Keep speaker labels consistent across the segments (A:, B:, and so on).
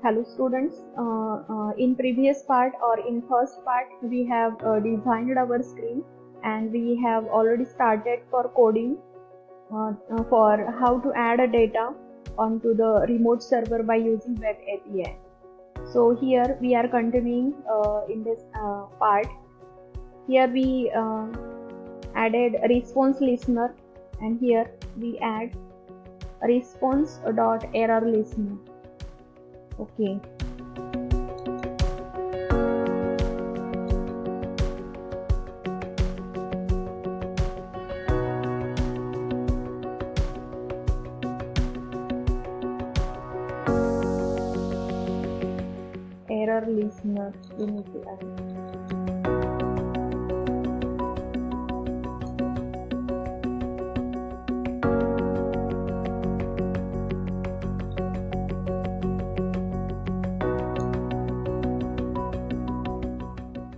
A: Hello students, in previous part or in first part we have designed our screen and we have already started for coding for how to add a data onto the remote server by using web API. So here we are continuing in this part. Here we added a response listener and here we add a response.error listener. Okay. Error listener we need to add.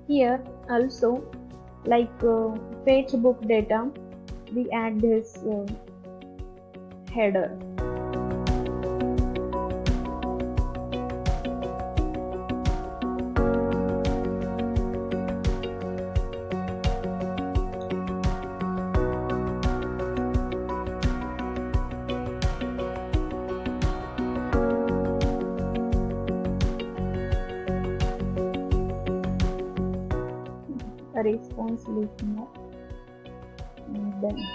A: Here also, like fetch book data, we add this header. A response listener and then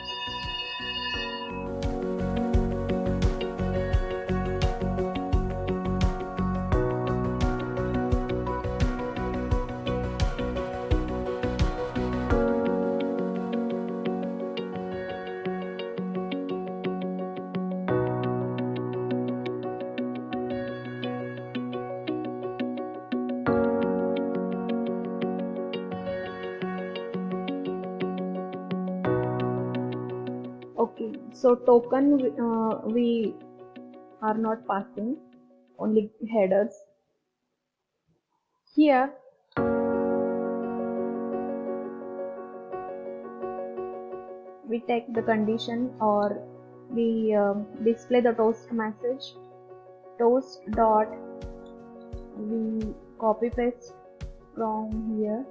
A: okay, so token we are not passing, only headers. Here we take the condition or we display the toast message. Toast dot we copy paste from here.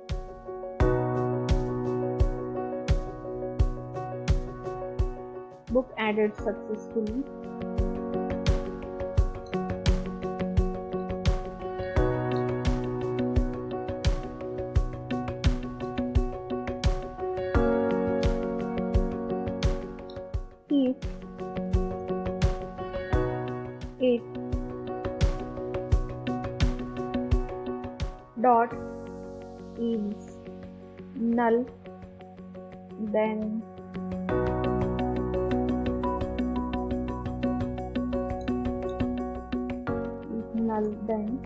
A: Book added successfully. If it dot is null, then null, then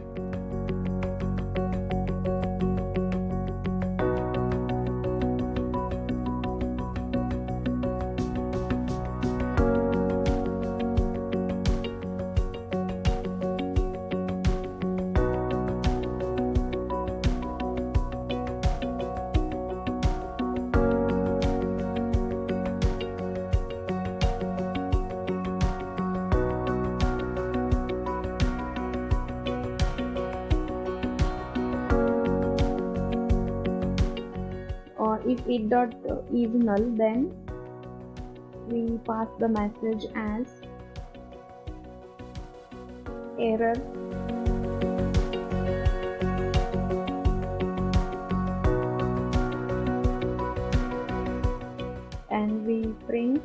A: if it dot is null, then we pass the message as error and we print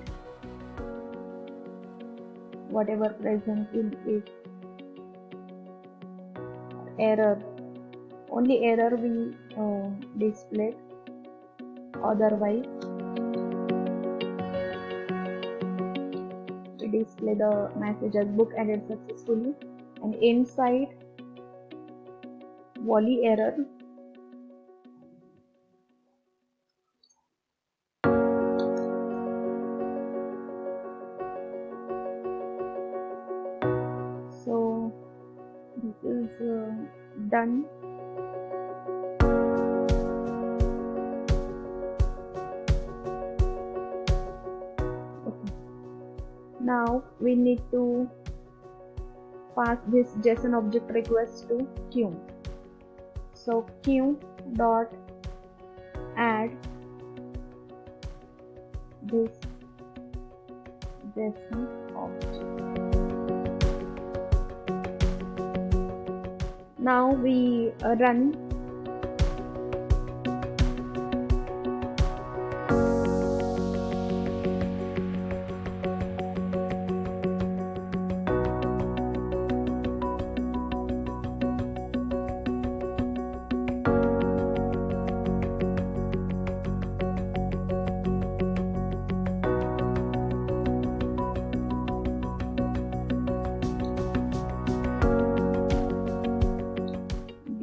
A: whatever present in it. Error, only error we displayed, otherwise we display the message as book added successfully, and inside volley error so this is done. Okay. Now we need to pass this JSON object request to queue. So queue dot add this JSON object. Now we run.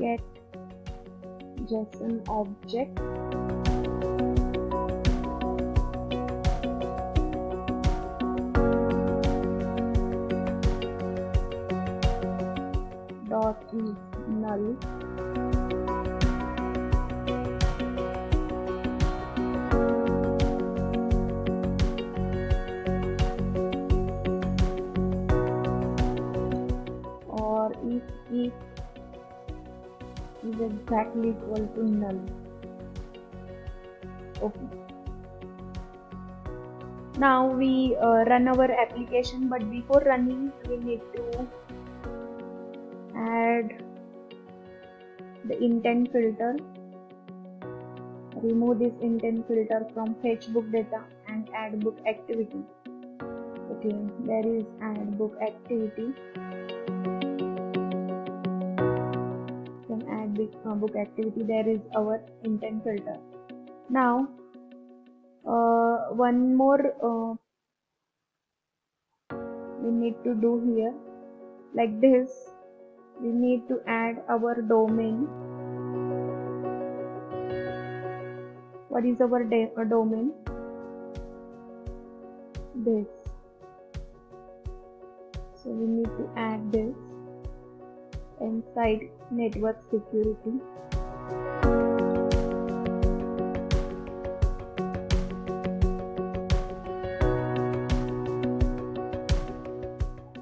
A: Get JSON object dot is null. Or if is exactly equal to null. Okay. Now we run our application, but before running we need to add the intent filter. Remove this intent filter from fetch book data and add book activity. Okay, there is add book activity. Can add book activity. There is our intent filter. Now one more we need to do here, like this. We need to add our domain. What is our domain? This. So we need to add this inside network security.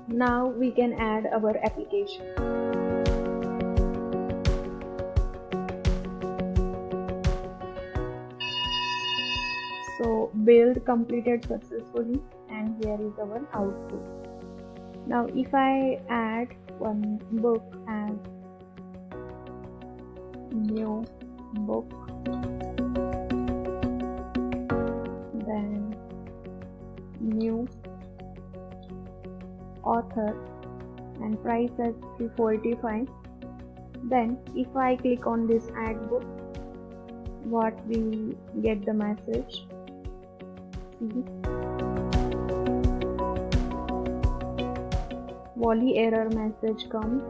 A: Now we can add our application. So build completed successfully, and here is our output. Now if I add one book as new book, then new author and price as 345, then if I click on this add book, what we get the message. See, Wally error message comes.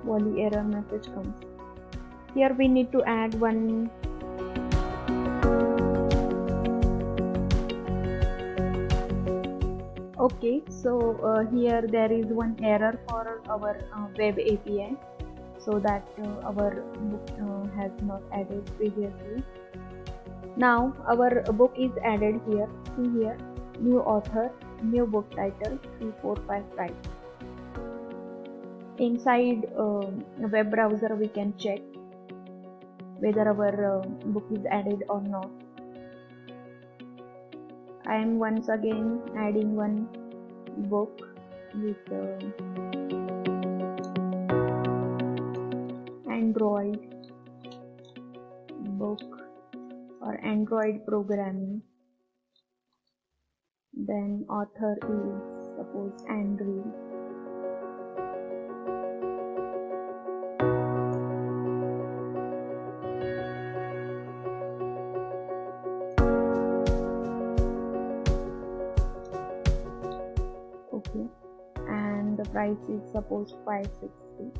A: Wally error message comes. Here we need to add one Okay, so here there is one error for our web API, so that our book has not added previously. Now our book is added here. See here, new author, new book title, 345 price. Inside a web browser we can check whether our book is added or not. I am once again adding one book with Android book or Android programming. Then author is suppose Andrew. Okay, and the price is suppose 560.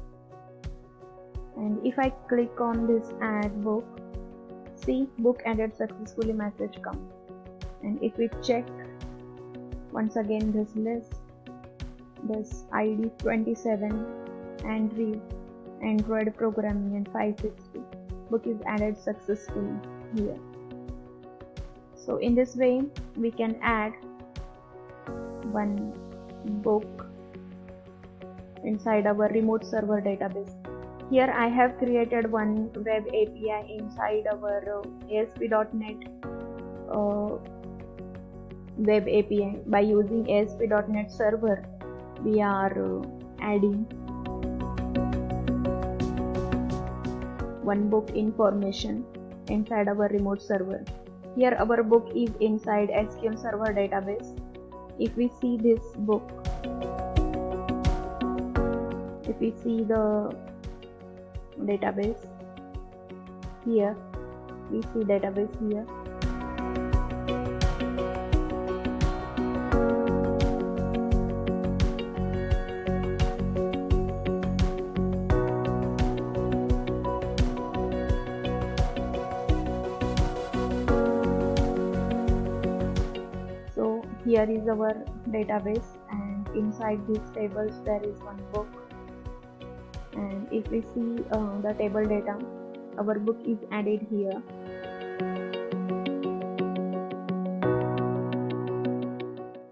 A: And if I click on this add book, see, book added successfully message comes. And if we check once again this list, this ID 27 Andrew Android programming and 560, book is added successfully here. So in this way we can add one book inside our remote server database. Here I have created one web API inside our ASP.NET web API. By using ASP.NET server, we are adding one book information inside our remote server. Here our book is inside SQL Server database. If we see this book, if we see the database here, we see database here. So here is our database, and inside these tables there is one book. And if we see the table data, our book is added here.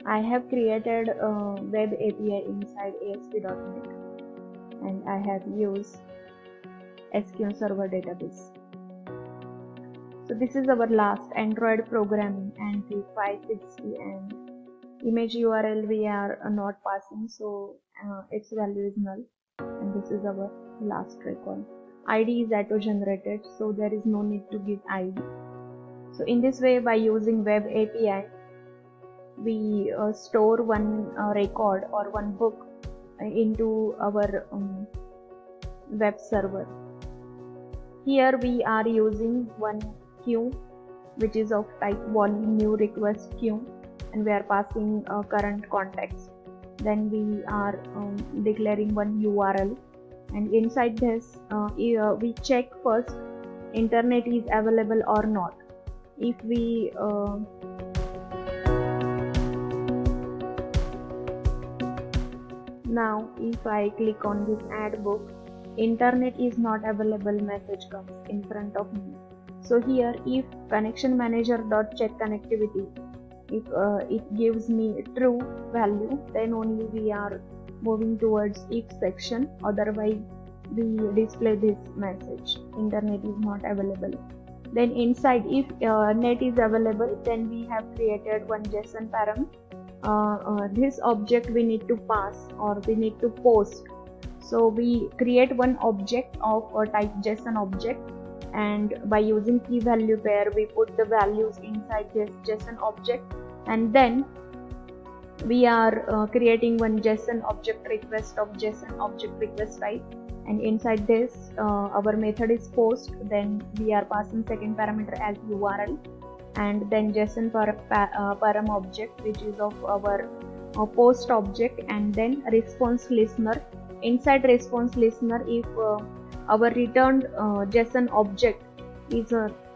A: I have created a web API inside ASP.NET, and I have used SQL Server database. So this is our last Android programming, and the 560 and image URL we are not passing, so its value is null. And this is our last record. ID is auto generated, so there is no need to give ID. So in this way, by using web API, we store one record or one book into our web server. Here we are using one queue which is of type volume new request queue, and we are passing current context. Then we are declaring one URL, and inside this we check first internet is available or not. If we now if I click on this add book, internet is not available message comes in front of me. So here if connection manager dot check connectivity, if it gives me true value, then only we are moving towards if section, otherwise we display this message internet is not available. Then inside if net is available, then we have created one JSON param. This object we need to pass or we need to post. So we create one object of type JSON object, and by using key value pair we put the values inside this JSON object, and then we are creating one JSON object request of JSON object request type, and inside this our method is post. Then we are passing second parameter as URL, and then JSON param object which is of our post object, and then response listener. Inside response listener, if our returned JSON object is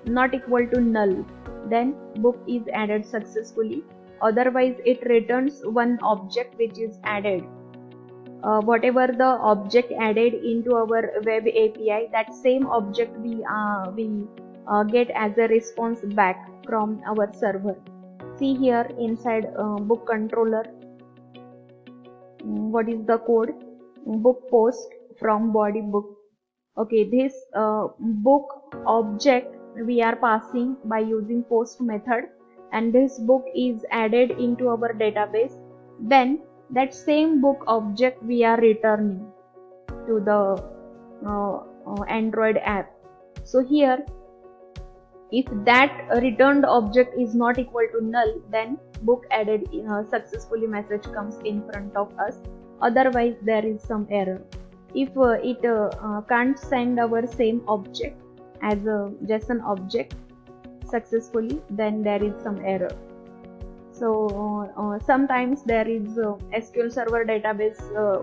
A: not equal to null, then book is added successfully. Otherwise it returns one object which is added. Whatever the object added into our web API, that same object we get as a response back from our server. See here inside book controller, what is the code? Book post from body book. Okay, this book object we are passing by using post method, and this book is added into our database. Then that same book object we are returning to the Android app. So here if that returned object is not equal to null, then book added successfully message comes in front of us. Otherwise there is some error. If it can't send our same object as a JSON object successfully, then there is some error. So sometimes there is SQL Server database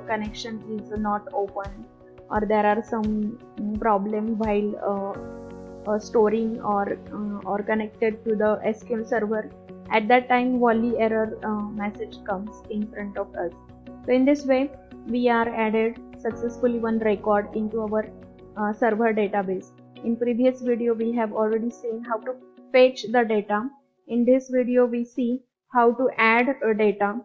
A: connection is not open, or there are some problem while storing or connected to the SQL Server. At that time volley error message comes in front of us. So in this way we are added successfully one record into our server database. In previous video we have already seen how to fetch the data. In this video we see how to add data